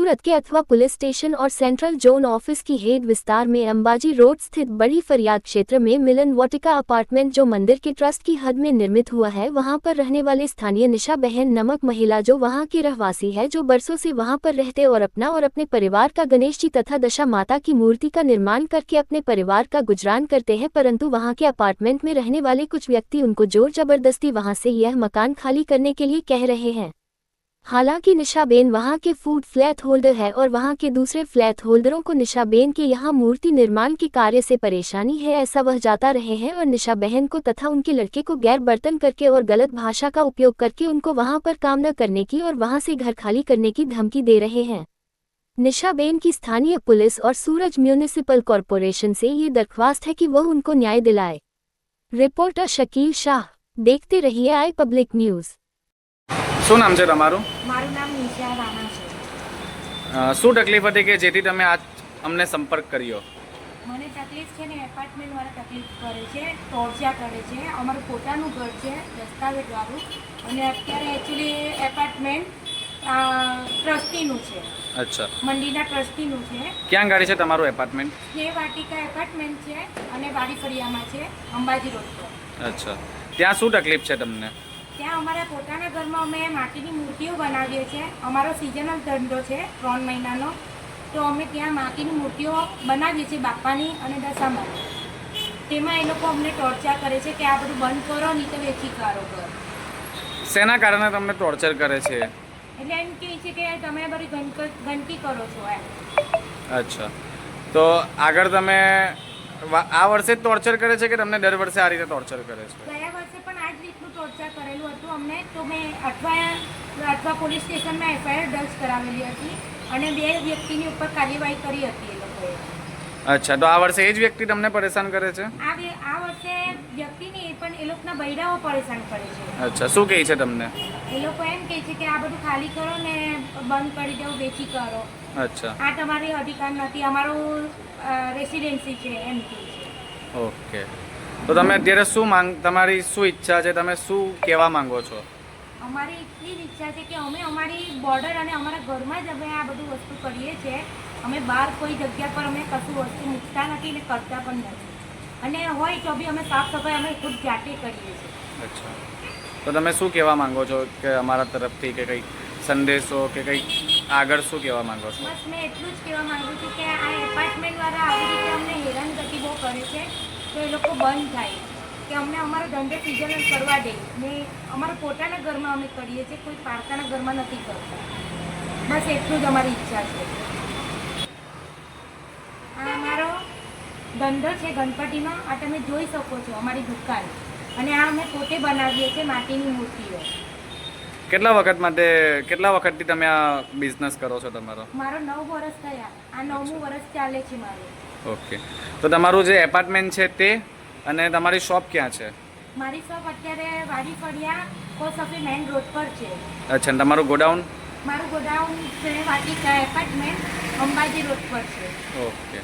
सूरत के अथवा police station और सेंट्रल जोन ऑफिस की हेड विस्तार में अंबाजी रोड स्थित बड़ी फरियाद क्षेत्र में मिलन वाटिका अपार्टमेंट जो मंदिर के ट्रस्ट की हद में निर्मित हुआ है, वहां पर रहने वाले स्थानीय निशा बहन नामक महिला जो वहां की रहवासी है, जो बरसों से वहां पर रहते और अपना और अपने परिवार का गणेश जी तथा दशा माता की मूर्ति का निर्माण करके अपने परिवार का गुजरान करते हैं, परंतु वहां के अपार्टमेंट में रहने वाले कुछ व्यक्ति उनको जोर जबरदस्ती वहां से यह मकान खाली करने के लिए कह रहे हैं। हालांकि निशाबेन वहां के फूड फ्लैट होल्डर है और वहां के दूसरे फ्लैट होल्डरों को निशाबेन के यहां मूर्ति निर्माण के कार्य से परेशानी है, ऐसा वह जाता रहे हैं और निशा बहन को तथा उनके लड़के को गैर बर्तन करके और गलत भाषा का उपयोग करके उनको वहां पर काम न करने की और वहां से घर खाली करने की धमकी दे रहे हैं। निशाबेन की स्थानीय पुलिस और सूरज म्यूनिसिपल कॉरपोरेशन से ये दरख्वास्त है कि वह उनको न्याय दिलाए। रिपोर्टर शकील शाह, देखते रहिए आई पब्लिक न्यूज़। શું નામ છે તમારું? મારું નામ નિશા રાણા છે। શું તકલીફ હતી કે જેથી તમે આજ અમને સંપર્ક કર્યો? મને તકલીફ છે ને, એપાર્ટમેન્ટવાળા તકલીફ કરે છે, ટોર્ચર કરે છે। અમારું પોતાનું ઘર છે દસ્તાવેજવાળું, અને અત્યારે એકચ્યુઅલી એપાર્ટમેન્ટ ટ્રસ્ટીનું છે। અચ્છા, મંડીના ટ્રસ્ટીનું છે। ક્યાં ગાડી છે તમારું એપાર્ટમેન્ટ? સ્નેહ વાટિકા એપાર્ટમેન્ટ છે અને વાડી ફળિયામાં છે, અંબાજી રોડ પર। અચ્છા, ત્યાં શું તકલીફ છે તમને? ત્યાં અમારા પોતાના ઘરમાં અમે માટીની મૂર્તિઓ બનાવીએ છીએ। અમારો સિઝનલ ધંધો છે 3 મહિનાનો, તો અમે ત્યાં માટીની મૂર્તિઓ બનાવીએ છીએ બાપાની અને દશામાની। તેમાં એ લોકો અમને ટોર્ચર કરે છે કે આ બધું બંધ કરો, નહીં તો વેચી કાઢો ઘર। શેના કારણે તમને ટોર્ચર કરે છે? એટલે એમ કહે છે કે તમે બધી ગંદકી કરો છો એમ। અચ્છા, તો આગળ તમે આ વર્ષે જ ટોર્ચર કરે છે કે તમને દર વર્ષે આ રીતે ટોર્ચર કરે છે? ગયા વર્ષે પણ આ જ રીતનું ટોર્ચર કરેલું હતું અમને, તો મેં અઠવા પોલીસ સ્ટેશનમાં એફઆઈઆર દર્જ કરાવેલી હતી અને 2 વ્યક્તિની ઉપર કાર્યવાહી કરી હતી એ લોકોએ। અચ્છા, તો આ વર્ષે એ જ વ્યક્તિ તમને પરેશાન કરે છે? આ વર્ષે વ્યક્તિ નહીં પણ એ લોકોના બૈરાઓ પરેશાન કરે છે। અચ્છા, શું કહે છે તમને? એ લોકો એમ કહે છે કે આ બધું ખાલી કરો ને બંધ કરી દો, વેચી કરો। અચ્છા, આ તમારી અધિકાર નથી, અમારું રેસિડેન્સી છે એમ કહે છે। ઓકે, તો તમે અત્યારે શું તમારી શું ઈચ્છા છે, તમે શું કહેવા માંગો છો? અમારી એટલી જ ઈચ્છા છે કે અમે અમારી બોર્ડર અને અમારા ઘરમાં જ અમે આ બધું વસ્તુ કરીએ છીએ। અમે બહાર કોઈ જગ્યા પર અમે કશું વસ્તુ મૂકતા નથી ને કરતા પણ નથી, અને હોય તો બી અમે સાફ સફાઈ અમે ખુદ જાતે કરીએ છીએ। અચ્છા, તો તમે શું કહેવા માંગો છો કે અમારા તરફથી કે કંઈક સંદેશો કે કંઈક આગળ શું કહેવા માંગો છો? બસ મેં એટલું જ કહેવા માંગુ છું કે આ એપાર્ટમેન્ટવાળા આવી રીતે અમને હેરાનગતિ બહુ કરે છે, તો એ લોકો બંધ થાય, કે અમને અમારો ધંધો સિઝનલ કરવા દે ને અમારા પોતાના ઘરમાં અમે કરીએ છીએ, કોઈ પારકાના ઘરમાં નથી કરતા। બસ એટલું જ અમારી ઈચ્છા છે। આ અમારો ધંધો છે ગણપતિનો, આ તમે જોઈ શકો છો અમારી દુકાન, અને આ અમે પોતે બનાવીએ છીએ માટીની મૂર્તિઓ। કેટલા વખતથી તમે આ બિઝનેસ કરો છો તમારો? મારો 9 વર્ષ થયા, આ 9મું વર્ષ ચાલે છે મારું। ઓકે, તો તમારું જે એપાર્ટમેન્ટ છે તે અને તમારી શોપ ક્યાં છે? મારી શોપ અત્યારે વાડી ફળિયા કોસફી મેઇન રોડ પર છે। અચ્છા, અને તમારું ગોડાઉન? મારું ગોડાઉન છે વાટિકા એપાર્ટમેન્ટ અંબાજી રોડ પર છે। ઓકે।